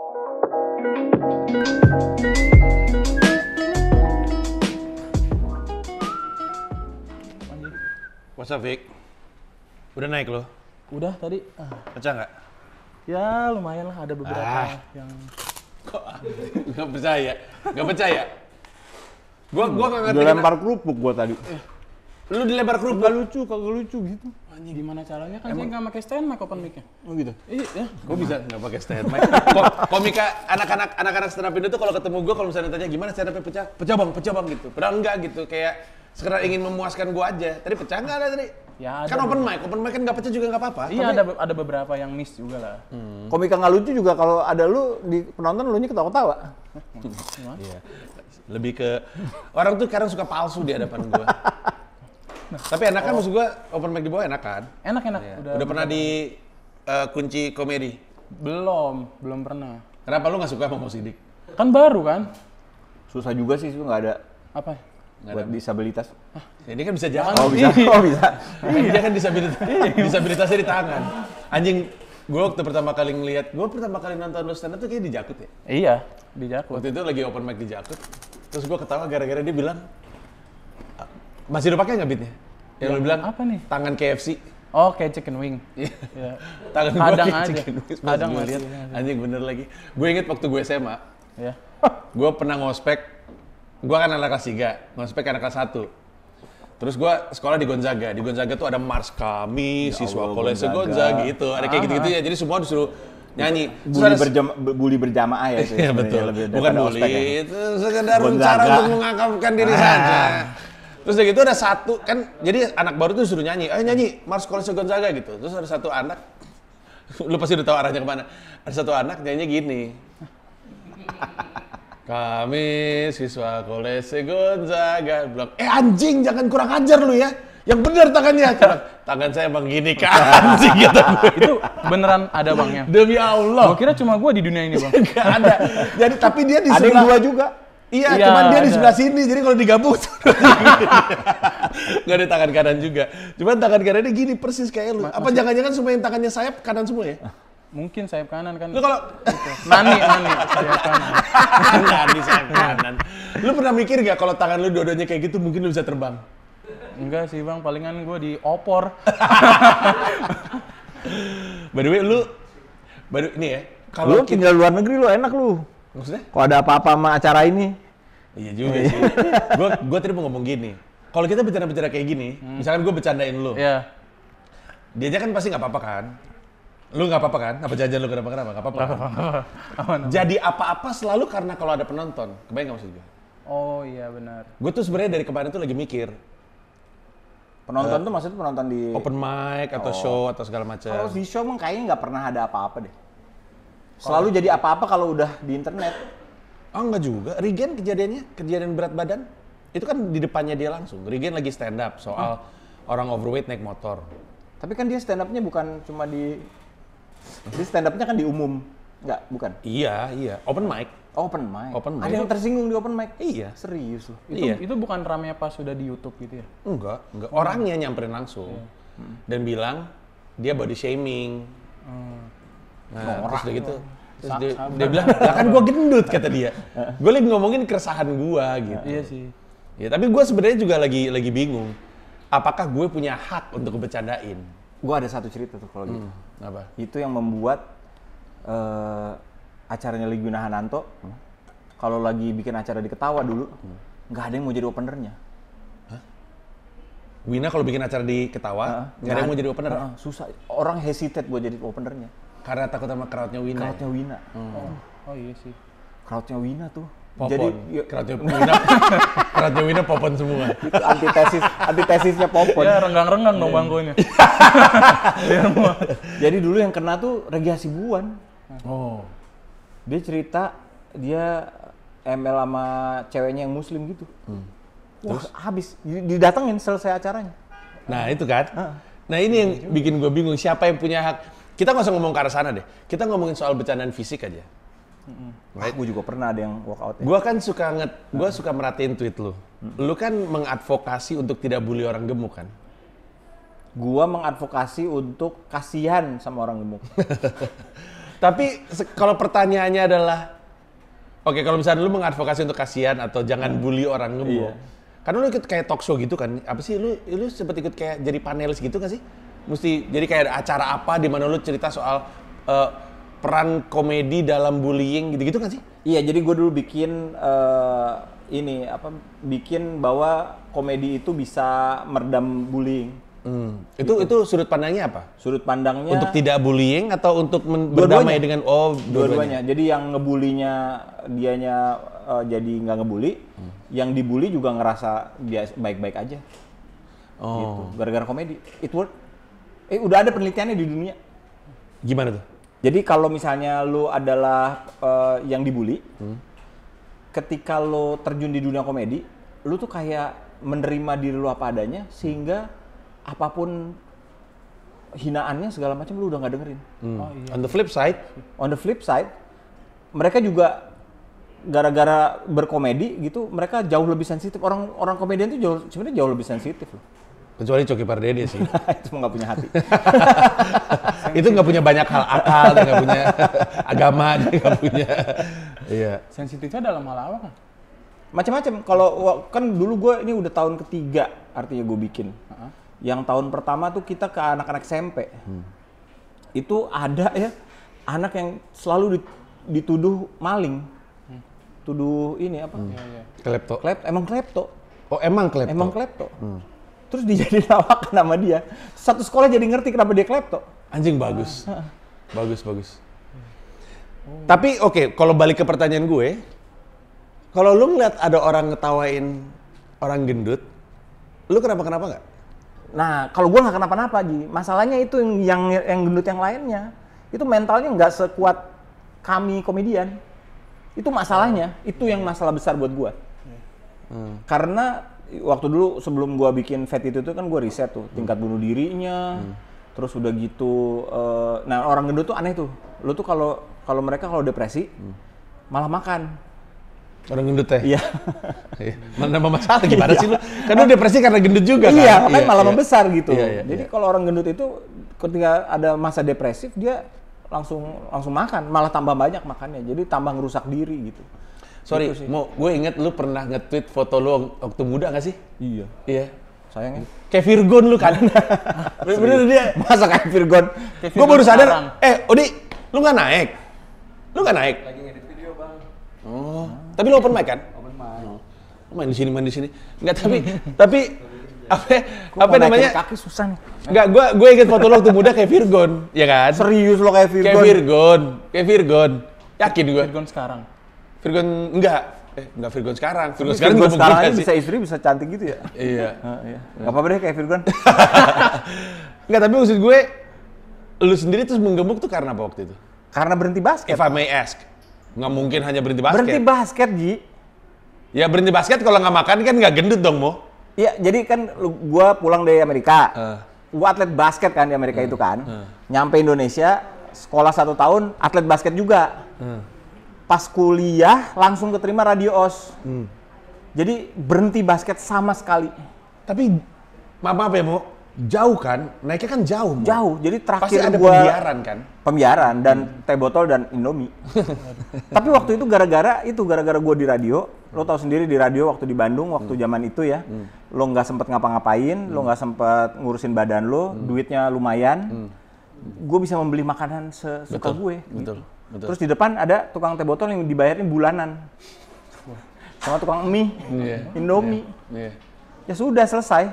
What's up, Vic? Udah naik lo? Udah tadi. Pecah nggak? Ya lumayan lah, ada beberapa yang... Kok nggak percaya? Nggak percaya? Gua nggak ngerti. Dilempar kerupuk gua tadi. Lu dilempar kerupuk? Kagak lucu gitu. Gimana caranya kan saya nggak pakai stand mic open mic-nya. Oh gitu. Iya. Gua bisa nggak pakai stand mic. Komika anak-anak stand up Indo tuh kalau ketemu gua, kalau misalnya tanya gimana stand up-nya pecah bang gitu. Padahal enggak gitu, kayak sekedar ingin memuaskan gua aja. Tadi pecah nggak ada tadi? Ya, kan open mic kan nggak pecah juga nggak apa-apa. Iya, ada beberapa yang miss juga lah. Komika nggak lucu juga kalau ada lu di penonton, lu nya ketawa-ketawa. Iya. Lebih ke orang tuh kadang suka palsu di hadapan gua. Tapi enak kan, maksud gua open mic di bawah enak kan? Enak. Ya. Udah pernah di kunci komedi? Belum pernah. Kenapa lu nggak suka sama Mo Sidik? Kan baru kan? Susah juga sih, itu nggak ada Apa? buat disabilitas. Ini kan bisa jalan. Oh bisa. Dia kan disabilitasnya di tangan. Anjing, gue waktu pertama kali nonton lu stand up tuh kayak di Jakut ya? Iya, di Jakut. Waktu itu lagi open mic di Jakut, terus gue ketawa gara-gara dia bilang, masih udah pakai nggak beatnya? Yang lu bilang, apa nih? Tangan KFC. Oh, kayak chicken wing. Iya. Tangan gue Kadang kayak aja. chicken wings. Pas Kadang gue masih. lihat, anjing bener lagi. Gue inget waktu gue SMA, Ya. gue pernah ngospek, gue kan anak kelas 3, ngospek anak kelas 1. Terus gue sekolah di Gonzaga. Di Gonzaga tuh ada Mars Kami, siswa Kolese Gonzaga gitu. Ada kayak gitu-gitu ya. Jadi semua disuruh nyanyi. Bully berjamaah ya itu. Iya betul. Bukan bully, ya. itu sekedar Gonzaga. cara untuk mengungkapkan diri saja. Terus udah gitu ada satu, kan jadi anak baru tuh disuruh nyanyi. Ayo nyanyi Mars Kolese Gonzaga gitu. Terus ada satu anak, lu pasti udah tahu arahnya kemana. Ada satu anak nyanyi gini. Kami siswa Kolese Gonzaga bilang, anjing jangan kurang ajar lu ya. Yang benar tangannya. Tangan saya emang gini kan anjing gitu. Itu beneran ada bangnya? Demi Allah. Gua kira cuma gua di dunia ini, Bang. Enggak ada. Jadi tapi dia di Ada yang sebelah. dua juga. Iya, Iya, cuman dia di ada. sebelah sini. Jadi kalau digabung nggak ada tangan kanan juga. Cuman tangan kanannya gini persis kayak lu. Apa jangan-jangan semua yang tangannya sayap kanan semua ya? Mungkin sayap kanan kan. Lu kalau Nani sayap kanan. Nani sayap kanan. Lu pernah mikir gak kalau tangan lu dua-duanya kayak gitu mungkin lu bisa terbang? Enggak sih, Bang, palingan gua di opor. By the way, baru ini ya. Lu tinggal luar negeri lu enak lu. Maksudnya? Kalau ada apa-apa sama acara ini. Iya juga sih. Gua tadi mau ngomong gini. Kalau kita bicara kayak gini, misalkan gue bercandain lu. Iya. Dia aja kan pasti nggak apa-apa kan? Lu nggak apa-apa kan? Apa jajan lu kenapa? Nggak apa-apa kan? Aman. Jadi apa-apa selalu karena kalau ada penonton. Kebayang nggak maksud gue? Oh iya benar. Gue tuh sebenarnya dari kemarin tuh lagi mikir. Penonton tuh maksudnya penonton di... Open mic atau show atau segala macam. Kalau di show emang kayaknya nggak pernah ada apa-apa deh. Selalu jadi apa-apa kalau udah di internet. Oh enggak juga. Regen kejadian berat badan. Itu kan di depannya dia langsung. Regen lagi stand up soal orang overweight naik motor. Tapi kan dia stand up-nya bukan cuma di... Dia stand up-nya kan di umum. Nggak, bukan? Iya. Open mic. Open mic. Open mic. Ada yang tersinggung di open mic? Iya. Serius loh. Itu bukan rame pas sudah di YouTube gitu ya? Enggak. Orangnya nyamperin langsung. Dan bilang dia body shaming. Nah, terus udah gitu. Terus dia bilang, lah kan gue gendut kata dia. Gue lagi ngomongin keresahan gue gitu. Iya sih. Ya, tapi gue sebenarnya juga lagi bingung. Apakah gue punya hak untuk bercandain? Gue ada satu cerita tuh kalau gitu. Apa? Itu yang membuat acaranya Liguna Hananto, kalau lagi bikin acara di Ketawa dulu, nggak ada yang mau jadi openernya. Wina kalau bikin acara di Ketawa, nggak ada yang mau jadi opener? Susah. Orang hesitate buat jadi openernya. Karena takut sama crowd-nya Wina. Crowd-nya Wina. Oh iya sih. Crowd-nya Wina tuh. Popon. Jadi crowd-nya Wina popon semua. itu antitesisnya Popon. Ya renggang-renggang dong bangkunya. Jadi dulu yang kena tuh Regi Hasibuan. Oh. Dia cerita dia ML sama ceweknya yang muslim gitu. Wah, habis didatengin selesai acaranya. Nah itu kan. Nah ini yang bikin gue bingung. Siapa yang punya hak? Kita nggak usah ngomong ke arah sana deh. Kita ngomongin soal bercandaan fisik aja. Right? Gue juga pernah ada yang walkout. Gue kan suka merhatiin tweet lu. Lu kan mengadvokasi untuk tidak bully orang gemuk kan? Gua mengadvokasi untuk kasihan sama orang gemuk. Tapi kalau pertanyaannya adalah, oke, kalau misalnya lu mengadvokasi untuk kasihan atau jangan bully orang gemuk, karena lu ikut kayak talk show gitu kan, apa sih lu sempet ikut kayak jadi panelis gitu nggak sih? Mesti jadi kayak ada acara apa di mana lu cerita soal peran komedi dalam bullying gitu-gitu kan sih? Iya, jadi gue dulu bikin bikin bahwa komedi itu bisa meredam bullying. Itu sudut pandangnya apa? Sudut pandangnya Untuk tidak bullying atau untuk berdamai dengan dua-duanya. Jadi yang ngebulinya dianya jadi nggak ngebully, yang dibully juga ngerasa dia baik-baik aja. Gitu. Gara-gara komedi. It work. Udah ada penelitiannya di dunia. Gimana tuh? Jadi kalau misalnya lu adalah yang dibully, ketika lu terjun di dunia komedi, lu tuh kayak menerima diri lu apa adanya, sehingga apapun hinaannya segala macam lu udah nggak dengerin. On the flip side, mereka juga gara-gara berkomedi gitu, mereka jauh lebih sensitif. Orang komedian tuh sebenarnya jauh lebih sensitif loh. Kecuali Coki Pardede sih. Itu nggak punya hati. Itu nggak punya banyak hal akal, dia nggak punya agama, dia nggak punya. Iya. Sensitifnya dalam hal apa kan? Macam-macam. Kalau kan dulu gue ini udah tahun ketiga artinya gue bikin. Yang tahun pertama tuh kita ke anak-anak SMP. Itu ada ya anak yang selalu dituduh maling. Tuduh ini apa? Klepto. Emang klepto. Oh, emang klepto. Emang klepto. Terus dijadiin lawakan sama dia. Satu sekolah jadi ngerti kenapa dia klepto. Anjing bagus. Bagus. Tapi oke, kalau balik ke pertanyaan gue, kalau lu ngeliat ada orang ngetawain orang gendut, lu kenapa nggak? Nah, kalau gue nggak kenapa-napa, Ji. Masalahnya itu yang gendut yang lainnya. Itu mentalnya nggak sekuat kami komedian. Itu masalahnya. Itu yang masalah besar buat gue. Karena waktu dulu sebelum gue bikin Fat itu kan gue riset tuh tingkat bunuh dirinya. Terus udah gitu, nah orang gendut tuh aneh tuh. Lu tuh kalau mereka kalau depresi malah makan. Orang gendut teh? Iya. Mana masalah gimana sih lu? Kan lu depresi karena gendut juga kan? Iya, makanya malah membesar gitu. Iya. Jadi kalau orang gendut itu ketika ada masa depresif dia langsung makan, malah tambah banyak makannya. Jadi tambah ngerusak diri gitu. Sorry, gue inget lu pernah nge-tweet foto lu waktu muda nggak sih? Iya. Sayangnya. Kayak Virgon lu kan? Bener dia. Masa kayak Virgon? Gue baru sadar, Odi, lu nggak naik? Lagi ngedit video, Bang. Oh, tapi lu open mic kan? Open mic. Main di sini. Enggak, tapi apa namanya? Kaki susah nih. Enggak, gue inget foto lu waktu muda kayak Virgon, ya kan? Serius lo kayak Virgon? Kayak Virgon. Yakin gue. Virgon sekarang. Virgon enggak Virgon sekarang. Virgon sekarang aja bisa istri bisa cantik gitu ya? Iya. Nggak apa-apa deh kayak Virgon. Enggak, tapi maksud gue, lu sendiri terus menggemuk tuh karena apa waktu itu? Karena berhenti basket. If I may ask. Nggak mungkin hanya berhenti basket. Berhenti basket, Ji. Ya berhenti basket kalau nggak makan kan nggak gendut dong, Mo. Iya, jadi kan gua pulang dari Amerika. Gua atlet basket kan di Amerika itu kan. Nyampe Indonesia, sekolah 1 tahun, atlet basket juga. Pas kuliah, langsung keterima Radio OS. Jadi berhenti basket sama sekali. Tapi, maaf ya, Mo. Jauh kan? Naiknya kan jauh, Mo. Jauh, jadi Pasti terakhir ada gua... pembiaran kan? Pembiaran dan teh botol dan Indomie. Tapi waktu itu gara-gara gue di radio, lo tau sendiri di radio waktu di Bandung waktu zaman itu ya, lo nggak sempet ngapa-ngapain, lo nggak sempet ngurusin badan lo, duitnya lumayan, gue bisa membeli makanan sesuka gue. Betul. Terus di depan ada tukang teh botol yang dibayarin bulanan, sama tukang mie, Indomie. Ya sudah selesai.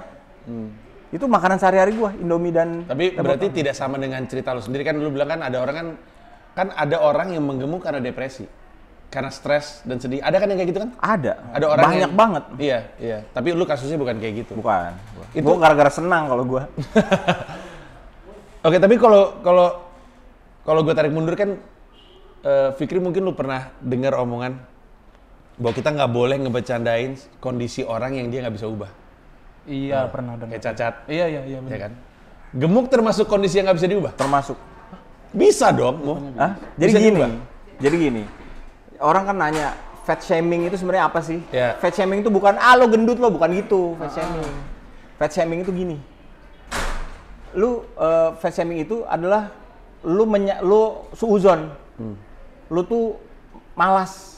Itu makanan sehari-hari gua, Indomie dan Tapi berarti tidak sama dengan cerita lu sendiri kan, lu bilang kan ada orang ada orang yang menggemuk karena depresi. Karena stres dan sedih. Ada kan yang kayak gitu kan? Ada orang banyak banget. Iya. Tapi lu kasusnya bukan kayak gitu. Bukan. Itu Gua gara-gara senang kalau gua. Oke, tapi kalau gua tarik mundur kan, Fikri mungkin lu pernah dengar omongan bahwa kita nggak boleh ngebecandain kondisi orang yang dia nggak bisa ubah. Iya, pernah dengar. Kayak cacat. Iya, benar. Ya kan? Gemuk termasuk kondisi yang nggak bisa diubah? Termasuk. Bisa dong, Mo. Jadi gini. Orang kan nanya, fat shaming itu sebenarnya apa sih? Yeah. Fat shaming itu bukan lo gendut lo, bukan gitu. Fat shaming. Fat shaming itu gini. Fat shaming itu adalah lu suuzon. Lu tuh malas.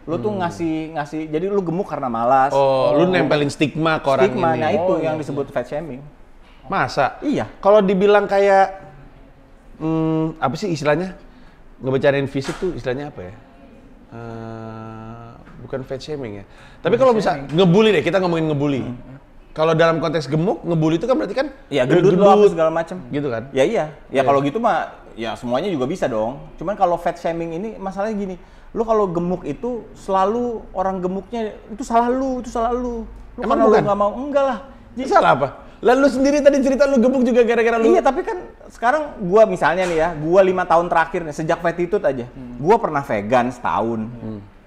Lu tuh ngasih jadi lu gemuk karena malas. Lu nempelin stigma ke orang Stigma, ini. nah itu yang disebut fat shaming. Masa? Iya. Kalau dibilang kayak apa sih istilahnya? Ngebicarain fisik tuh istilahnya apa ya? Bukan fat shaming ya. Tapi kalau bisa ngebully deh, kita ngomongin ngebully. Kalau dalam konteks gemuk, ngebully itu kan berarti kan Ya gendut lo apa segala macam. gitu kan? Ya iya. Ya kalau gitu mah ya semuanya juga bisa dong. Cuman kalau fat shaming ini masalahnya gini. Lu kalau gemuk itu selalu orang gemuknya itu salah lu, itu salah lu. Lu Emang karena bukan? lu nggak mau, enggak lah. Salah apa? Lalu lu sendiri tadi cerita lu gemuk juga gara-gara lu. Iya, tapi kan sekarang gua misalnya nih ya, gua 5 tahun terakhir nih sejak Fatitude aja. Gua pernah vegan setahun.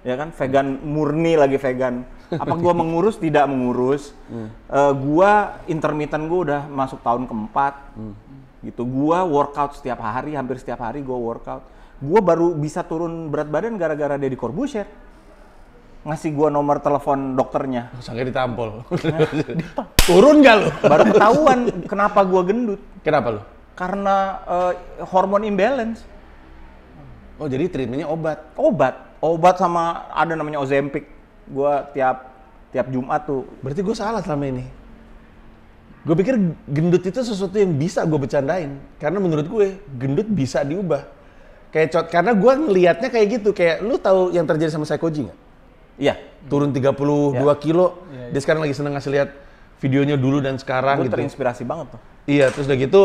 Ya kan, vegan murni lagi vegan. Apa gua mengurus? Tidak mengurus. Gua intermittent gua udah masuk tahun keempat. Gitu. Gua workout setiap hari, hampir setiap hari gua workout. Gua baru bisa turun berat badan gara-gara Deddy Corbuzier ngasih gua nomor telepon dokternya. Sampai ditampol. Turun nggak lu? Baru ketahuan kenapa gua gendut. Kenapa lu? Karena hormon imbalance. Oh jadi treatmentnya obat. Obat sama ada namanya Ozempic. Gua tiap Jumat tuh. Berarti gue salah selama ini. Gue pikir gendut itu sesuatu yang bisa gue bercandain. Karena menurut gue gendut bisa diubah. Kayak karena gue ngelihatnya kayak gitu. Kayak lu tahu yang terjadi sama Saikoji nggak? Iya. Turun 32 kilo. Dia sekarang lagi seneng ngasih lihat videonya dulu dan sekarang Gue gitu. terinspirasi banget tuh. Iya, terus udah gitu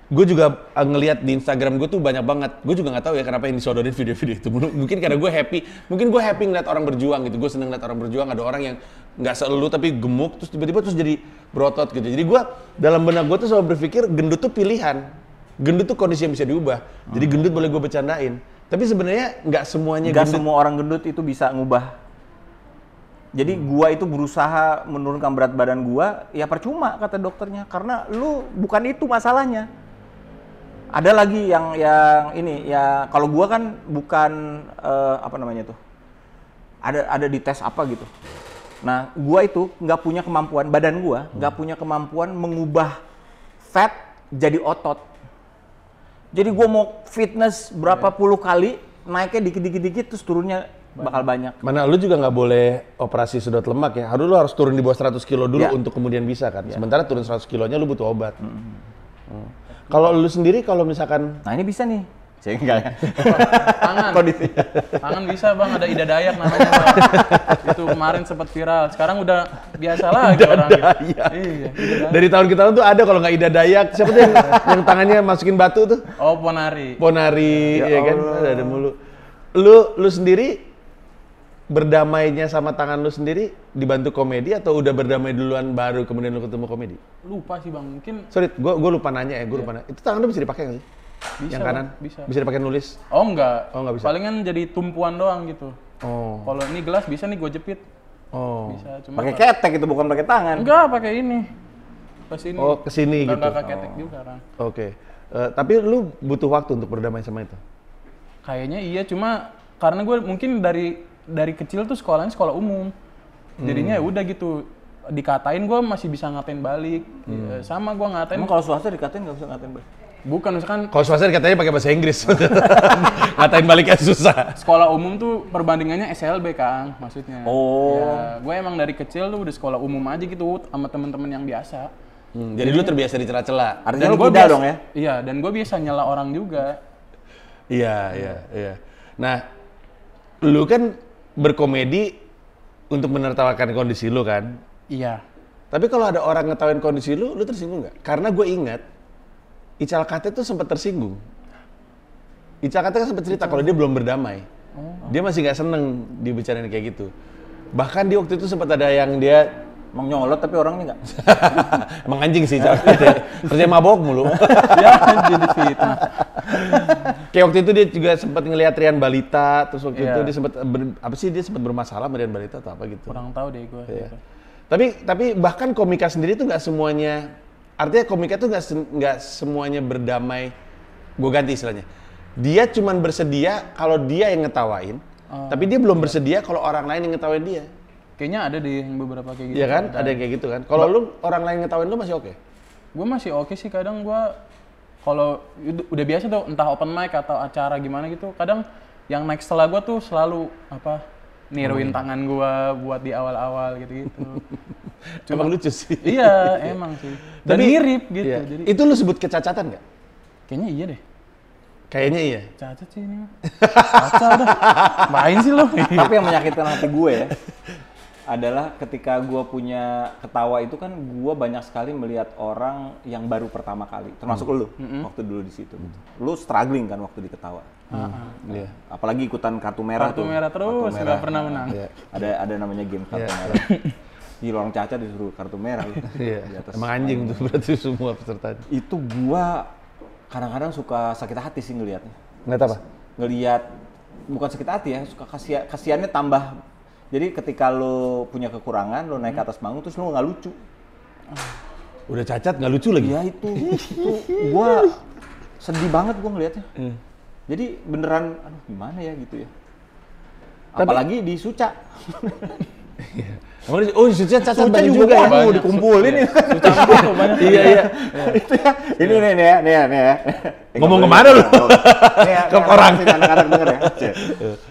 gue juga ngelihat di Instagram gue tuh banyak banget. Gue juga nggak tahu ya kenapa yang disodorin video-video itu. Mungkin karena gue happy. Mungkin gue happy ngeliat orang berjuang gitu. Gue seneng ngeliat orang berjuang. Ada orang yang nggak selalu tapi gemuk terus tiba-tiba terus jadi berotot gitu. Jadi gue dalam benak gue tuh selalu berpikir gendut tuh pilihan. Gendut tuh kondisi yang bisa diubah. Jadi gendut boleh gue bercandain. Tapi sebenarnya nggak semuanya Nggak gendut. semua orang gendut itu bisa ngubah. Jadi gua itu berusaha menurunkan berat badan gua, ya percuma kata dokternya. Karena lu bukan itu masalahnya. Ada lagi yang ini ya kalau gua kan bukan apa namanya tuh. Ada di tes apa gitu. Nah, gua itu nggak punya kemampuan, badan gua nggak punya kemampuan mengubah fat jadi otot. Jadi gua mau fitness berapa puluh kali, naiknya dikit-dikit terus turunnya bakal banyak. Mana lu juga nggak boleh operasi sedot lemak ya. Lu harus turun di bawah 100 kilo dulu untuk kemudian bisa kan. Sementara turun 100 kilonya lu butuh obat. Kalau lu sendiri kalau misalkan Nah, ini bisa nih. Saya enggak ya. Tangan. Kondisi. Tangan bisa bang, ada Ida Dayak namanya bang. Itu kemarin sempat viral, sekarang udah biasa lagi orang. Dayak. Iya, Ida Dayak. dari tahun ke tahun tuh ada kalau nggak Ida Dayak. Siapa tuh yang tangannya masukin batu tuh? Oh, Ponari. Ponari, ya kan? Ada mulu. Lu sendiri berdamainya sama tangan lu sendiri dibantu komedi atau udah berdamai duluan baru kemudian lu ketemu komedi? Lupa sih bang, mungkin Sorry, gua lupa nanya ya, gua lupa nanya. Itu tangan lu bisa dipakai nggak sih? bisa. Yang kanan? Bang, bisa. Bisa dipakai nulis? Oh enggak. Oh, nggak bisa. Palingan jadi tumpuan doang gitu. Oh. Kalau ini gelas bisa nih gue jepit. Oh. Bisa, cuma Pakai ketek itu bukan pakai tangan. enggak pakai ini. Ke sini. Oh, kesini gitu. Enggak ketek juga kan. Oke. Tapi lu butuh waktu untuk berdamai sama itu? Kayaknya iya, cuma karena gue mungkin dari kecil tuh sekolahnya sekolah umum. Jadinya ya udah gitu. Dikatain gue masih bisa ngatain balik. Sama gue ngatain. Emang kalau swasta dikatain nggak bisa ngatain balik? Bukan, misalkan Kalau swasta katanya pakai bahasa Inggris. Ngatain baliknya susah. sekolah umum tuh perbandingannya SLB Kang, maksudnya. Oh. Ya, gue emang dari kecil tuh udah sekolah umum aja gitu sama temen-temen yang biasa. Jadi lu terbiasa dicela-cela. Artinya lu gua beda dong ya? Iya, dan gue biasa nyela orang juga. Iya. Nah, lu kan berkomedi untuk menertawakan kondisi lu kan? Iya. Tapi kalau ada orang ngetawain kondisi lu tersinggung nggak? Karena gue ingat, Ical Kate tuh sempat tersinggung. Ical Kate kan sempat cerita kalau dia belum berdamai. Dia masih nggak seneng dibicarain kayak gitu. Bahkan di waktu itu sempat ada yang dia Emang nyolot tapi orangnya nggak? emang anjing sih Ical Kate. Kerja mabok mulu. Ya, jadi fitnah. Kayak waktu itu dia juga sempat ngelihat Rian Balita, terus waktu Iya. itu dia sempat bermasalah sama Rian Balita atau apa gitu. Kurang tahu deh gue. Iya. Tapi bahkan komika sendiri tuh nggak semuanya, artinya komika tuh nggak semuanya berdamai. Gue ganti istilahnya. Dia cuman bersedia kalau dia yang ngetawain, tapi dia belum bersedia kalau orang lain yang ngetawain dia. Kayaknya ada deh yang beberapa kayak gitu. Iya kan? Ada yang kayak gitu kan. Kalau lu orang lain ngetawain lu masih oke? Gue masih oke sih, kadang gue kalau udah biasa tuh entah open mic atau acara gimana gitu, kadang yang naik setelah gue tuh selalu niruin tangan gue buat di awal-awal gitu-gitu. Emang lucu sih. Iya, emang sih. Dan mirip gitu. Iya. Jadi Itu lu sebut kecacatan nggak? kayaknya iya deh. Kayaknya iya. Cacat sih ini. Cacat udah. Main sih lo. Tapi yang menyakitkan hati gue ya adalah ketika gue punya ketawa itu kan gue banyak sekali melihat orang yang baru pertama kali, termasuk lu waktu dulu di situ. Lu struggling kan waktu di ketawa. Iya. Apalagi ikutan kartu merah Kartu tuh. merah terus, nggak pernah menang. Iya. Ada namanya game kartu Iya. merah. Di orang cacat disuruh kartu merah. Iya. Di atas Emang anjing tuh berarti semua peserta. itu gua kadang-kadang suka sakit hati sih ngelihatnya. Ngeliat apa? Ngelihat bukan sakit hati ya, suka kasihannya tambah. Jadi ketika lo punya kekurangan, lo naik ke atas panggung terus lo nggak lucu. Udah cacat nggak lucu lagi? Iya itu gua sedih banget gua ngelihatnya. Jadi beneran, aduh gimana ya gitu ya. Apalagi di Suca. Oh, Suca cacat Suca banyak juga ya? waduh, dikumpulin ya. Suca banyak. Iya, iya. Itu ya. Ini nih ya. Ngomong kemana lu? Ke orang sih anak-anak denger ya.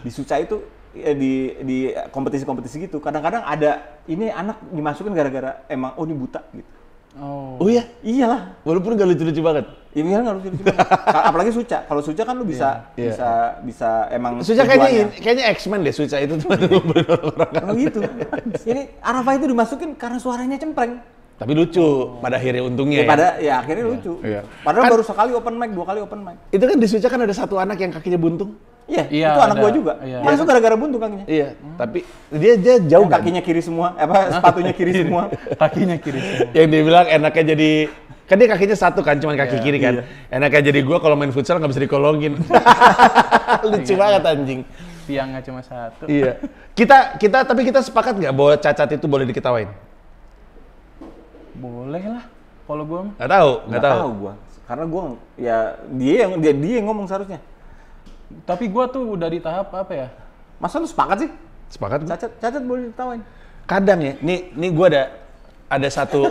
Di Suca itu di kompetisi-kompetisi gitu kadang-kadang ada ini anak dimasukin gara-gara emang ini buta gitu. Oh iya? Iyalah. Walaupun nggak lucu-lucu banget? Iya nggak lucu-lucu. Apalagi Suca. Kalau Suca kan lu bisa emang Suca kayaknya X-Men deh, Suca itu tuh. Oh gitu. Ini Arafah itu dimasukin karena suaranya cempreng. Tapi lucu pada akhirnya untungnya ya. Akhirnya lucu. Iya. Padahal Kan- baru sekali open mic, 2 kali open mic. Itu kan di Suca kan ada satu anak yang kakinya buntung. Iya, Iya, itu anak ada. gua juga. Iya. Masuk gara-gara buntung kakinya. Iya, tapi dia jauh Yang kan? kakinya kiri semua, sepatunya kiri semua. Kakinya kiri semua. Yang dia bilang enaknya jadi kan dia kakinya satu kan, cuman kaki kiri kan. Enaknya jadi gua kalau main futsal nggak bisa dikolongin. Lucu banget anjing. Tiangnya cuma satu. Iya. Tapi kita sepakat nggak bahwa cacat itu boleh diketawain? Boleh lah. Kalau gua mah. Nggak tahu. Gua. Karena gua ya dia yang ngomong seharusnya. Tapi gua tuh udah di tahap apa ya? Masa lu sepakat sih? Sepakat gua. Cacat boleh ditawain. Kadang ya, nih gua ada satu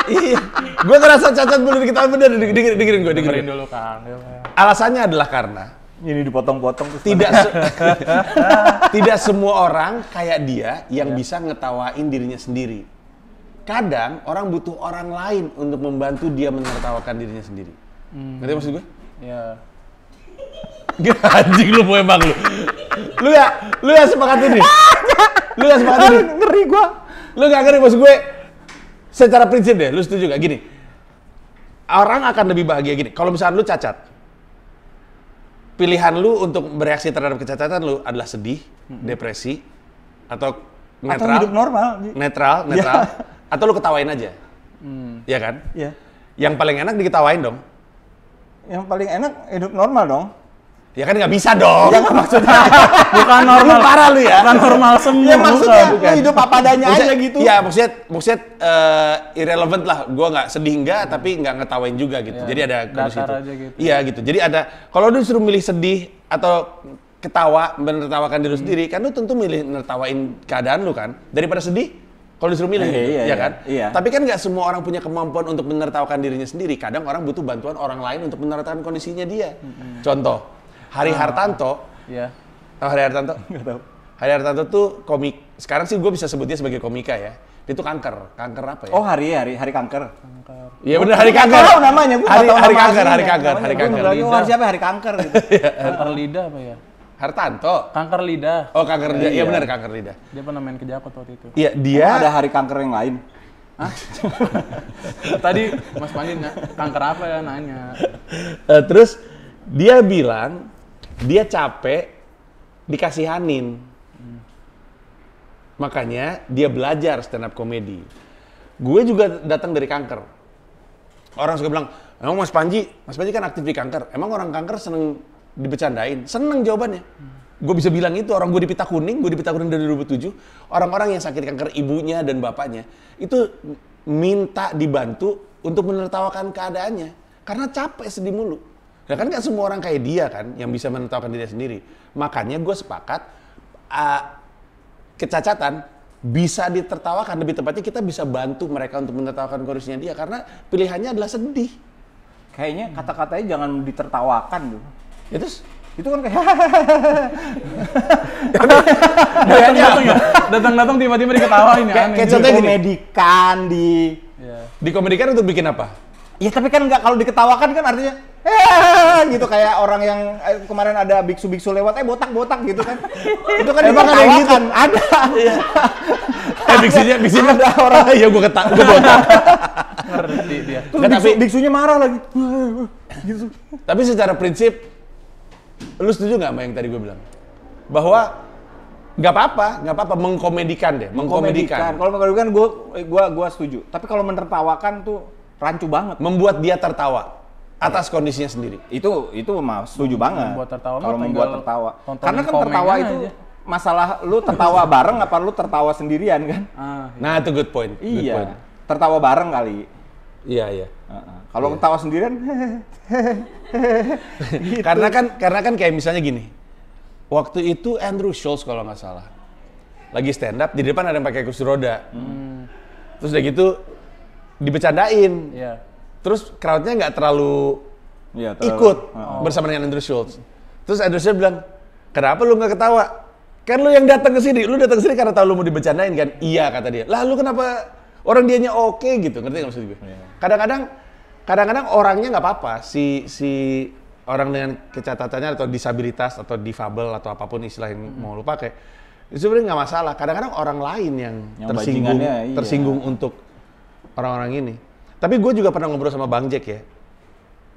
iya, gua ngerasa cacat boleh diketawain bener, dengerin gua. Dengerin dulu Kang. Alasannya adalah karena Ini dipotong-potong terus. tidak semua orang kayak dia yang bisa ngetawain dirinya sendiri. Kadang orang butuh orang lain untuk membantu dia menertawakan dirinya sendiri. Ngerti maksud gue? Ya. Anjing lu mau emang lu. Lu ya sepakat ini. Lu ya sepakat ini. Ngeri gua. Lu gak ngerti maksud gue. Secara prinsip deh, lu setuju gak? Gini. Orang akan lebih bahagia gini. Kalau misalnya lu cacat. Pilihan lu untuk bereaksi terhadap kecacatan lu adalah sedih, depresi, atau netral. Atau hidup normal. Netral. Atau lu ketawain aja. Iya kan? Iya. Yang paling enak diketawain dong. Yang paling enak hidup normal dong. Ya kan nggak bisa dong. Ya nggak maksudnya. Bukan normal. Lu parah lu ya. Bukan normal semua. Ya maksudnya bukan. lu hidup apa adanya aja gitu. Iya, maksudnya irrelevant lah. Gua nggak sedih enggak, tapi nggak ngetawain juga gitu. Ya, Jadi ada kondisi datar itu. aja gitu. Iya gitu. Jadi ada kalau lu disuruh milih sedih atau ketawa, menertawakan diri lu sendiri, kan lu tentu milih nertawain keadaan lu kan daripada sedih. Kalau disuruh milih, gitu, Iya, ya kan? iya. Tapi kan nggak semua orang punya kemampuan untuk menertawakan dirinya sendiri. Kadang orang butuh bantuan orang lain untuk menertawakan kondisinya dia. Contoh, Hari Hartanto. Iya. Tahu Hari Hartanto? Nggak tahu. Hari Hartanto tuh komik. Sekarang sih gue bisa sebut dia sebagai komika ya. Dia tuh kanker. Kanker apa ya? Oh hari kanker. Iya benar hari Gua kanker. nggak tahu namanya, gua nggak tahu Hari nama kanker, aslinya. hari kanker, Namanya hari gua kanker. bilang, "Oh, siapa hari kanker gitu. Kanker lidah apa ya? Hartanto. Kanker lidah. Oh kanker lidah. Iya Iya. benar kanker lidah. Dia pernah main ke Jakot waktu itu. Iya dia. Ada hari kanker yang lain. Tadi Mas Pandi kanker apa ya nanya. Terus dia bilang dia capek dikasihanin. Makanya dia belajar stand up comedy. Gue juga datang dari kanker. Orang suka bilang, emang Mas Panji kan aktif di kanker. Emang orang kanker seneng dibecandain? Seneng jawabannya. Gue bisa bilang itu, orang gue di Pita Kuning dari 2007. Orang-orang yang sakit kanker ibunya dan bapaknya, itu minta dibantu untuk menertawakan keadaannya. Karena capek sedih mulu. Ya kan gak semua orang kayak dia kan, yang bisa menertawakan diri sendiri. Makanya gue sepakat, kecacatan bisa ditertawakan, lebih tepatnya kita bisa bantu mereka untuk menertawakan kondisinya dia karena pilihannya adalah sedih. kayaknya kata-katanya jangan ditertawakan tuh. Ya, terus Itu kan kayak Datang-datang tiba-tiba diketawain ya. Kayak contohnya gini. komedikan dikomedikan untuk bikin apa? ya tapi kan nggak, kalau diketawakan kan artinya gitu kayak orang yang kemarin ada biksu-biksu lewat botak-botak gitu kan. Itu kan Emang ada yang gitu? Ada. Biksunya ada orang. Iya gua botak. Ngerti dia. Terus biksunya marah lagi. Gitu. Tapi secara prinsip, lu setuju nggak sama yang tadi gue bilang? Bahwa nggak apa-apa mengkomedikan deh, mengkomedikan. Kalau mengkomedikan gua setuju. Tapi kalau menertawakan tuh rancu banget. Membuat dia tertawa atas kondisinya sendiri. Itu mah setuju banget. Membuat tertawa kalau mah membuat tinggal tertawa. tontonin Karena kan komennya tertawa itu aja. masalah lu tertawa bareng apa lu tertawa sendirian kan? Nah, itu good point. Good Iya. point. Tertawa bareng kali. Iya. Kalau ketawa sendirian gitu. Karena kan kayak misalnya gini. Waktu itu Andrew Schultz kalau nggak salah lagi stand up, di depan ada yang pakai kursi roda. Terus udah gitu dibecandain. Iya. Terus crowd-nya nggak terlalu Iya, ikut bersama dengan Andrew Schultz. Terus Andrew Schultz bilang, "Kenapa lu nggak ketawa? Kan lu yang datang ke sini. Lu datang ke sini karena tahu lu mau dibecandain kan?" "Iya," kata dia. "Lah lu kenapa orang dianya oke gitu?" Ngerti nggak maksud gue? Kadang-kadang orangnya nggak apa-apa, si orang dengan kecatatannya atau disabilitas atau difabel atau apapun istilah yang mau lu pakai, itu sebenarnya nggak masalah. Kadang-kadang orang lain yang tersinggung untuk orang-orang ini. Tapi gue juga pernah ngobrol sama Bang Jack ya,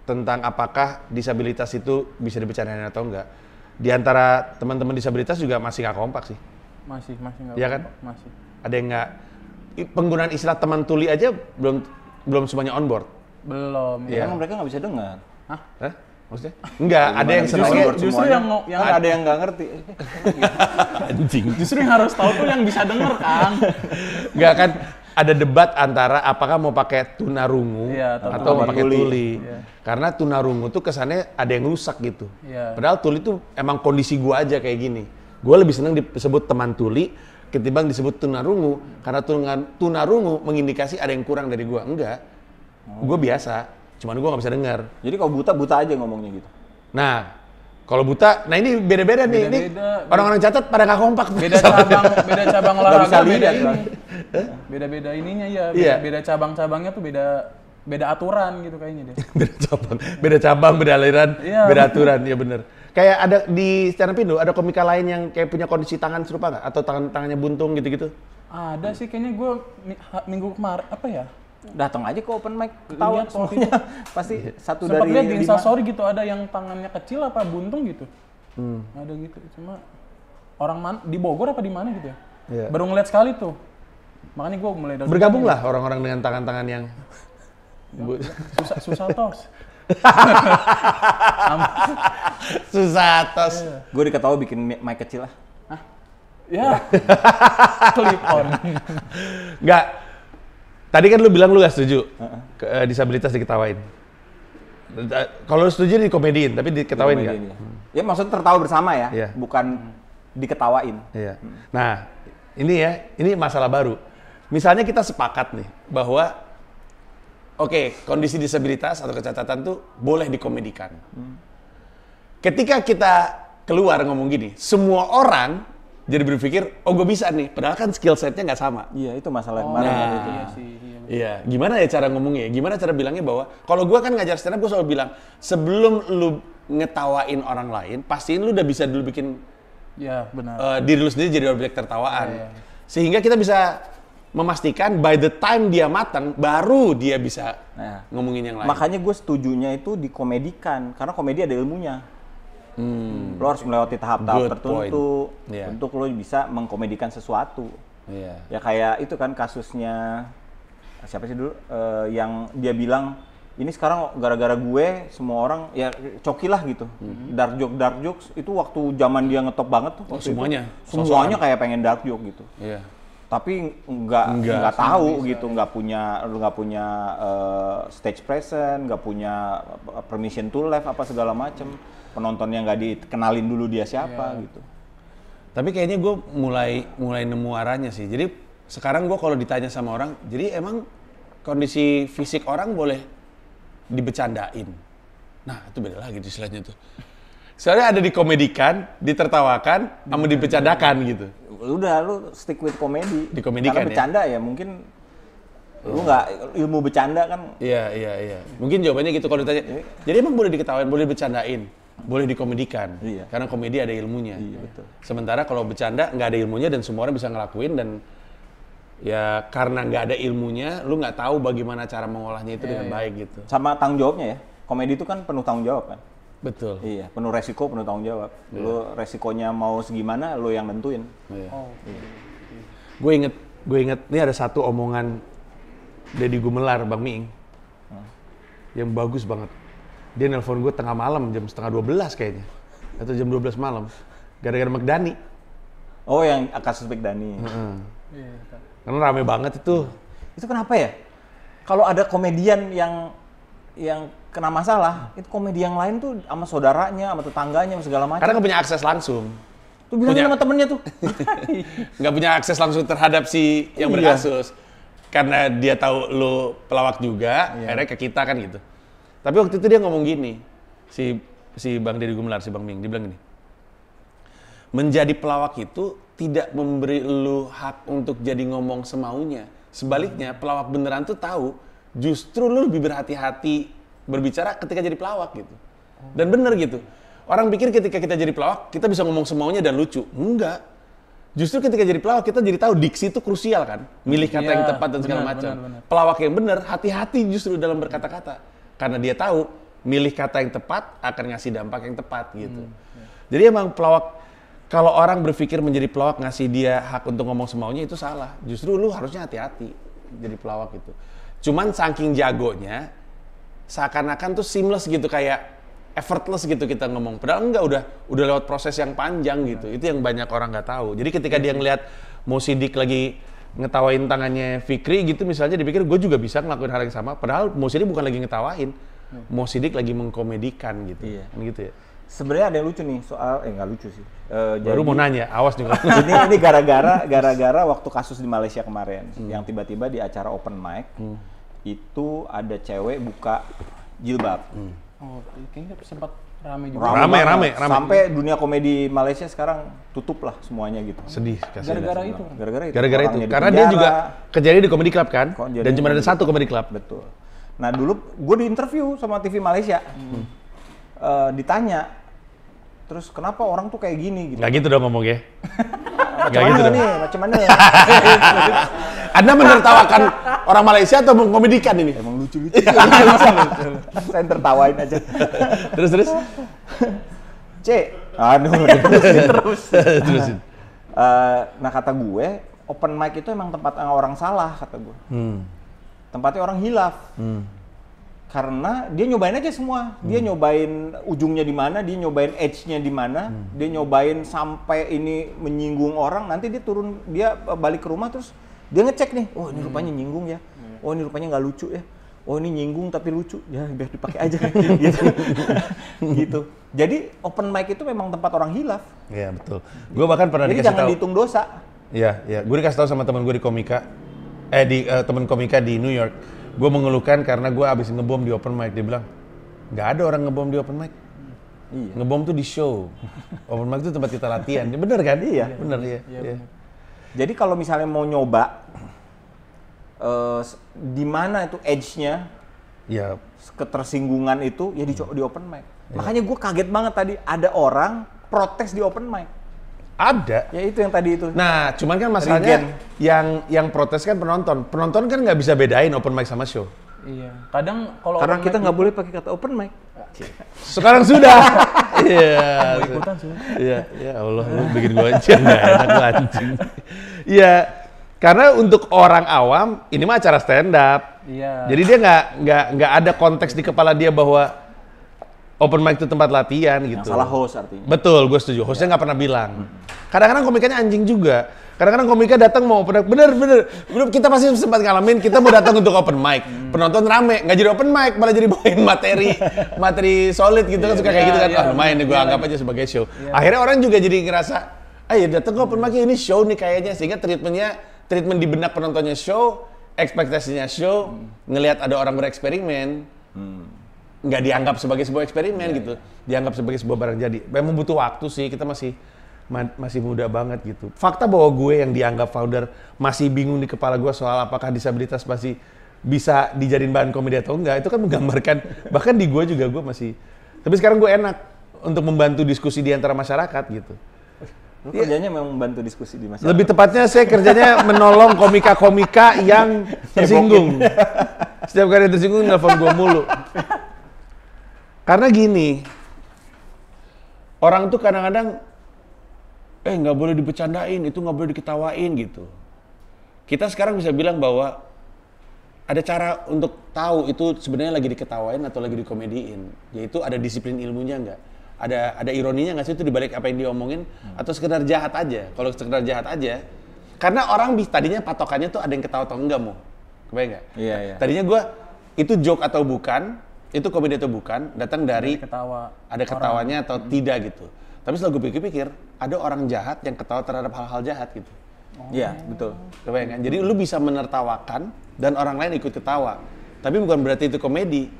tentang apakah disabilitas itu bisa dibicarain atau enggak. Di antara teman-teman disabilitas juga masih nggak kompak sih. Masih nggak. Iya kan? Masih. Ada yang nggak, penggunaan istilah teman tuli aja belum semuanya on board. Belum. Iya. Emang mereka nggak bisa dengar. Hah? Maksudnya? Enggak, ada yang senangnya Justru yang kan ada yang nggak ngerti. anjing. Justru yang harus tahu tuh yang bisa denger kan. Enggak kan, ada debat antara apakah mau pakai tunarungu atau mau pakai tuli. Iya. Karena tunarungu tuh kesannya ada yang rusak gitu. Iya. Padahal tuli tuh emang kondisi gua aja kayak gini. Gua lebih seneng disebut teman tuli ketimbang disebut tunarungu, karena tunarungu mengindikasi ada yang kurang dari gua. Enggak. Gua biasa, cuman gua nggak bisa dengar. Jadi kalau buta aja ngomongnya gitu. Nah, kalau buta, nah ini beda-beda nih. Ini orang-orang catat pada nggak kompak. Beda cabang olahraga, bisa lihat, beda ini. Beda-beda ininya ya, Iya. beda cabang-cabangnya tuh beda aturan gitu kayaknya deh. beda cabang, beda aliran, Iya. beda aturan, ya bener. Kayak ada di stand up Indo, ada komika lain yang kayak punya kondisi tangan serupa nggak? Atau tangannya buntung gitu-gitu? Ada sih kayaknya gue minggu kemarin apa ya? Datang aja ke open mic, ketawa Lihat semuanya. Pasti satu Sempat dari lihat di 5. Instastory gitu ada yang tangannya kecil apa buntung gitu. Ada gitu. Cuma orang di Bogor apa di mana gitu ya? Iya. Baru ngeliat sekali tuh. Makanya gue mulai dari Bergabunglah orang-orang dengan tangan-tangan yang susah tos. susah tos. Gue diketawa bikin mic kecil lah. Ya. Clip on. Nggak. Tadi kan lu bilang lu nggak setuju disabilitas diketawain. Kalau lu setuju dikomediin, tapi diketawain nggak? Ya maksudnya tertawa bersama ya, Iya. bukan diketawain. Iya. Nah, ini masalah baru. Misalnya kita sepakat nih bahwa kondisi disabilitas atau kecacatan tuh boleh dikomedikan. Ketika kita keluar ngomong gini, semua orang jadi berpikir, oh gue bisa nih, padahal kan skill set-nya nggak sama. Iya, itu masalah yang Nah, kemarin. iya sih. Iya, gimana ya cara ngomongnya? Gimana cara bilangnya bahwa kalau gue kan ngajar stand up, gue selalu bilang sebelum lu ngetawain orang lain, pastiin lu udah bisa dulu bikin Ya, benar. diri lu sendiri jadi objek tertawaan. Iya. Sehingga kita bisa memastikan by the time dia matang, baru dia bisa Nah, ngomongin yang lain. makanya gue setujunya itu dikomedikan, karena komedi ada ilmunya. Lo harus melewati tahap-tahap Good tertentu point. Iya. untuk lo bisa mengkomedikan sesuatu. Iya. Ya kayak itu kan kasusnya siapa sih dulu yang dia bilang ini sekarang gara-gara gue semua orang ya Coki lah gitu. Dark jokes itu waktu zaman dia ngetop banget tuh. Oh, waktu itu. semuanya? Semuanya kayak pengen dark joke gitu. Iya. Tapi nggak tahu gitu, nggak punya stage presence, nggak punya permission to laugh apa segala macem. Penontonnya nggak dikenalin dulu dia siapa gitu. Tapi kayaknya gue mulai nemu arahnya sih. Jadi sekarang gue kalau ditanya sama orang, jadi emang kondisi fisik orang boleh dibecandain. Nah, itu beda lagi istilahnya tuh. Soalnya ada dikomedikan, ditertawakan, sama dibecandakan gitu. Udah, lu stick with komedi. Dikomedikan, karena bercanda ya mungkin lu nggak ilmu bercanda kan. Iya. Mungkin jawabannya gitu kalau ditanya. Jadi emang boleh diketawain, boleh bercandain, boleh dikomedikan. Iya. Karena komedi ada ilmunya. Iya, betul. Sementara kalau bercanda nggak ada ilmunya dan semua orang bisa ngelakuin dan ya karena nggak ada ilmunya, lu nggak tahu bagaimana cara mengolahnya itu dengan baik gitu. Sama tanggung jawabnya ya. Komedi itu kan penuh tanggung jawab kan. Betul. Iya, penuh resiko, penuh tanggung jawab. Lu resikonya mau segimana, lu yang nentuin. Iya. Gue inget, ini ada satu omongan Deddy Gumelar, Bang Miing, yang bagus banget. Dia nelpon gue tengah malam, jam setengah 12 kayaknya, atau jam 12 malam, gara-gara McDani. Oh, yang kasus McDani. Karena rame banget itu. Itu kenapa ya? Kalau ada komedian yang kena masalah, itu komedi yang lain tuh sama saudaranya, sama tetangganya, sama segala macam. Karena nggak punya akses langsung. Tuh bilang sama temennya tuh. Nggak punya akses langsung terhadap si yang berkasus. Karena dia tahu lu pelawak juga, akhirnya ke kita kan gitu. Tapi waktu itu dia ngomong gini, si Bang Deddy Gumelar, si Bang Ming, dia bilang gini, menjadi pelawak itu tidak memberi lu hak untuk jadi ngomong semaunya. Sebaliknya, pelawak beneran tuh tahu, justru lu lebih berhati-hati berbicara ketika jadi pelawak gitu. Dan bener gitu. Orang pikir ketika kita jadi pelawak, kita bisa ngomong semaunya dan lucu. Enggak. Justru ketika jadi pelawak, kita jadi tahu diksi itu krusial kan. Milih kata yang tepat dan segala macam. Pelawak yang bener, hati-hati justru dalam berkata-kata. Karena dia tahu, milih kata yang tepat akan ngasih dampak yang tepat gitu. Jadi emang pelawak, kalau orang berpikir menjadi pelawak ngasih dia hak untuk ngomong semaunya, itu salah. Justru lu harusnya hati-hati jadi pelawak itu. Cuman saking jagonya, seakan-akan tuh seamless gitu, kayak effortless gitu kita ngomong. Padahal enggak, udah lewat proses yang panjang gitu. Itu yang banyak orang nggak tahu. Jadi ketika dia ngelihat Mo Sidik lagi ngetawain tangannya Fikri gitu misalnya, dipikir gue juga bisa ngelakuin hal yang sama. Padahal Mo Sidik bukan lagi ngetawain. Mo Sidik lagi mengkomedikan gitu. Iya. Kan gitu ya. Sebenarnya ada yang lucu nih soal, nggak lucu sih. Baru mau nanya, awas nih. ini gara-gara waktu kasus di Malaysia kemarin, yang tiba-tiba di acara open mic itu ada cewek buka jilbab. Oh, kayaknya sempat rame juga. Rame. Sampai dunia komedi Malaysia sekarang tutup lah semuanya gitu. Sedih. kasihan. Gara-gara itu. Karena dia juga kejadian di comedy club kan, Kejadian dan cuma ada satu comedy club. Betul. Nah dulu gue diinterview sama TV Malaysia, ditanya, terus kenapa orang tuh kayak gini gitu. Nggak gitu dong ngomongnya. Macam mana nih? Macam mana? Anda menertawakan orang Malaysia atau mengkomedikan ini? Emang lucu-lucu. Saya tertawain aja. Terus. Terusin. Nah kata gue, open mic itu emang tempat orang salah kata gue. Tempatnya orang hilaf. Karena dia nyobain aja semua. Dia nyobain ujungnya di mana, dia nyobain edge-nya di mana, dia nyobain sampai ini menyinggung orang, nanti dia balik ke rumah terus dia ngecek nih, oh ini rupanya nyinggung ya. Oh ini rupanya nggak lucu ya. Oh ini nyinggung tapi lucu. Ya biar dipakai aja gitu. Gitu. Jadi open mic itu memang tempat orang hilaf. Iya, betul. Gue bahkan pernah Jadi dikasih jangan tahu. dihitung dosa. Iya. Gue dikasih tahu sama teman gue di komika. Teman komika di New York. Gue mengeluhkan karena gue abis ngebom di open mic. Dia bilang, nggak ada orang ngebom di open mic. Iya. Ngebom tuh di show. Open mic itu tempat kita latihan. Bener kan? Iya. Bener. Jadi kalau misalnya mau nyoba, di mana itu edge-nya, ya ketersinggungan itu, ya di open mic. Makanya gue kaget banget tadi, ada orang protes di open mic. ada. Ya itu yang tadi itu. Nah, cuman kan masalahnya yang protes kan penonton. Penonton kan nggak bisa bedain open mic sama show. Iya. Kadang kalau Karena open kita mic nggak boleh pakai kata open mic. Sekarang sudah. Iya. ikutan sih. Iya, ya Allah, lu bikin gua anjing, nggak enak gua anjing. Iya, karena untuk orang awam ini mah acara stand up. Iya. Jadi dia nggak ada konteks di kepala dia bahwa open mic itu tempat latihan gitu. Yang salah host artinya. Betul, gue setuju. Hostnya nggak pernah bilang. Kadang-kadang komikanya anjing juga. Kadang-kadang komika datang mau open mic, bener. Kita pasti sempat ngalamin, kita mau datang untuk open mic. Penonton rame, nggak jadi open mic, malah jadi bawain materi solid gitu kan, suka kayak gitu kan. Lumayan nih, gue anggap aja sebagai show. Akhirnya orang juga jadi ngerasa, ayo datang ke open mic ini show nih kayaknya. Sehingga treatment di benak penontonnya show, ekspektasinya show, ngelihat ada orang bereksperimen. nggak dianggap sebagai sebuah eksperimen gitu, dianggap sebagai sebuah barang jadi. Memang butuh waktu sih, kita masih muda banget gitu. Fakta bahwa gue yang dianggap founder masih bingung di kepala gue soal apakah disabilitas masih bisa dijadiin bahan komedi atau enggak, itu kan menggambarkan, bahkan di gue juga gue masih, tapi sekarang gue enak untuk membantu diskusi di antara masyarakat gitu. Lu kerjanya memang membantu diskusi di masyarakat. Lebih tepatnya saya kerjanya menolong komika-komika yang tersinggung. Setiap kali tersinggung nelfon gue mulu. Karena gini, orang tuh kadang-kadang nggak boleh dibercandain, itu nggak boleh diketawain gitu. Kita sekarang bisa bilang bahwa ada cara untuk tahu itu sebenarnya lagi diketawain atau lagi dikomediin, yaitu ada disiplin ilmunya nggak? Ada ironinya nggak sih itu dibalik apa yang diomongin, atau sekedar jahat aja? Kalau sekedar jahat aja, karena orang tadinya patokannya tuh ada yang ketawa atau enggak, mau kebayang nggak? Iya. Tadinya gue itu joke atau bukan, itu komedi atau bukan, datang dari ada ketawanya atau tidak gitu. Tapi setelah gue pikir-pikir, ada orang jahat yang ketawa terhadap hal-hal jahat gitu. Iya, betul. Kebayang kan? Jadi lu bisa menertawakan dan orang lain ikut ketawa. Tapi bukan berarti itu komedi.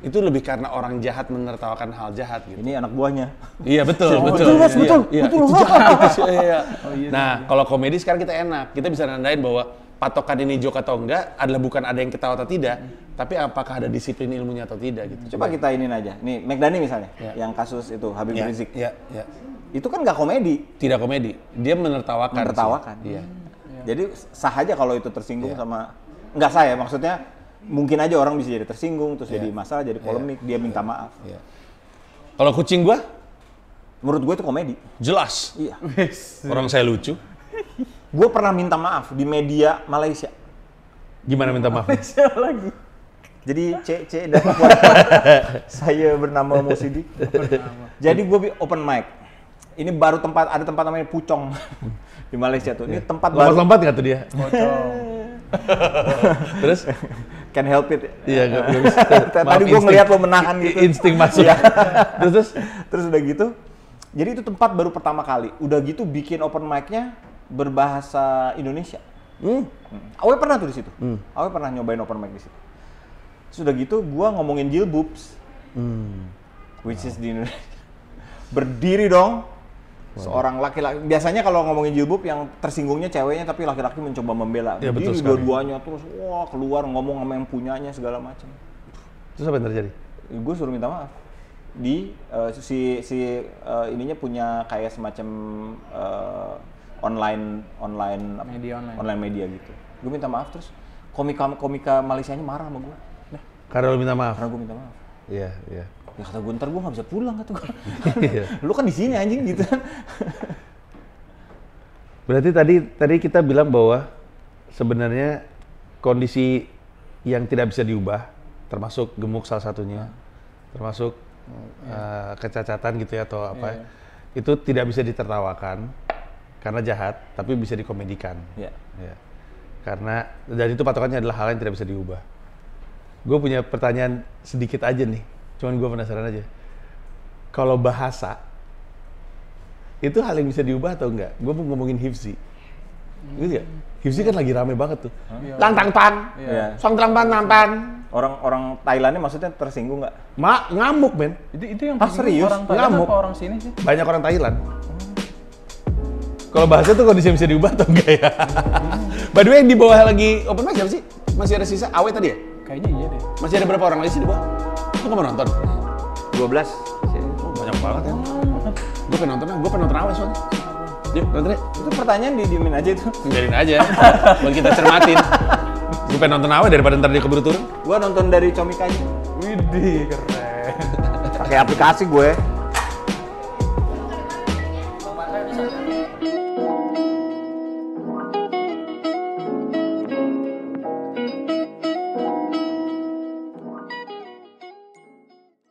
Itu lebih karena orang jahat menertawakan hal jahat gitu. Ini anak buahnya. Iya betul. Betul. Iya, itu jahat itu sih. Iya. Nah, kalau komedi sekarang kita enak. Kita bisa nandain bahwa patokan ini joke atau enggak adalah bukan ada yang ketawa atau tidak, tapi apakah ada disiplin ilmunya atau tidak gitu. Coba kita iniin aja. Nih, McDani misalnya, yang kasus itu Habib Rizik. Iya. Itu kan nggak komedi. Tidak komedi. Dia menertawakan. Iya. Jadi sah aja kalau itu tersinggung sama, nggak sah ya, maksudnya mungkin aja orang bisa jadi tersinggung, terus jadi masalah, jadi polemik, dia minta maaf. Iya. Kalau kucing gua? Menurut gue itu komedi. Jelas. Iya. Orang saya lucu. Gue pernah minta maaf di media Malaysia. Gimana minta maaf? Malaysia lagi. Jadi C dan saya bernama Musidik. Jadi gue open mic. Ini baru ada tempat namanya Pucong di Malaysia tuh. Ini tempat baru. Lompat-lompat nggak tuh dia? Terus? Can't help it. Iya, nggak bisa. Tadi gue ngeliat lo menahan gitu. Insting masuk. Terus udah gitu. Jadi itu tempat baru pertama kali. Udah gitu bikin open mic-nya berbahasa Indonesia. Awe pernah tuh di situ. Awe pernah nyobain open mic di situ. Terus udah gitu gue ngomongin jilbabs. Which is di Indonesia. Berdiri dong. Seorang laki-laki, biasanya kalau ngomongin jilbab yang tersinggungnya ceweknya, tapi laki-laki mencoba membela. Ya, Jadi dua-duanya terus keluar ngomong sama yang punyanya segala macam. Terus apa yang terjadi? Gue suruh minta maaf. Ininya punya kayak semacam online media gitu. Gue minta maaf, terus komika Malaysianya marah sama gue. Karena lo minta maaf? Karena gue minta maaf. Iya. Ya kata gue, ntar gue gak bisa pulang, kata gue. Lu kan di sini anjing gitu. Berarti tadi kita bilang bahwa sebenarnya kondisi yang tidak bisa diubah, termasuk gemuk salah satunya, termasuk kecacatan gitu ya atau apa, itu tidak bisa ditertawakan karena jahat, tapi bisa dikomedikan. Ya. Karena dan itu patokannya adalah hal yang tidak bisa diubah. Gue punya pertanyaan sedikit aja nih. Cuman gue penasaran aja. Kalau bahasa, itu hal yang bisa diubah atau enggak? Gue mau ngomongin Hifzi. Gitu ya? Hifzi kan lagi rame banget tuh. Lang tang tang, song tang tang tang. Orang Thailandnya maksudnya tersinggung nggak? Ngamuk, men. Itu yang serius? orang Thailand Ngamuk. apa orang sini sih? Banyak orang Thailand. Kalau bahasa tuh kondisi bisa diubah atau enggak ya? By the way, yang di bawah lagi open mic siapa sih? Masih ada sisa Awe tadi ya? Kayaknya iya deh. Masih ada berapa orang lagi sih di bawah? Lu nggak mau nonton? 12. Banyak banget ya. Gue pengen nonton, gue pengen nonton Awe soalnya. Yuk, nonton ya. Itu pertanyaan didiemin aja itu. Biarin aja, buat kita cermatin. Gue pengen nonton Awe daripada ntar dia keburu turun. Gue nonton dari Comikanya. Widih, keren. Pakai aplikasi gue.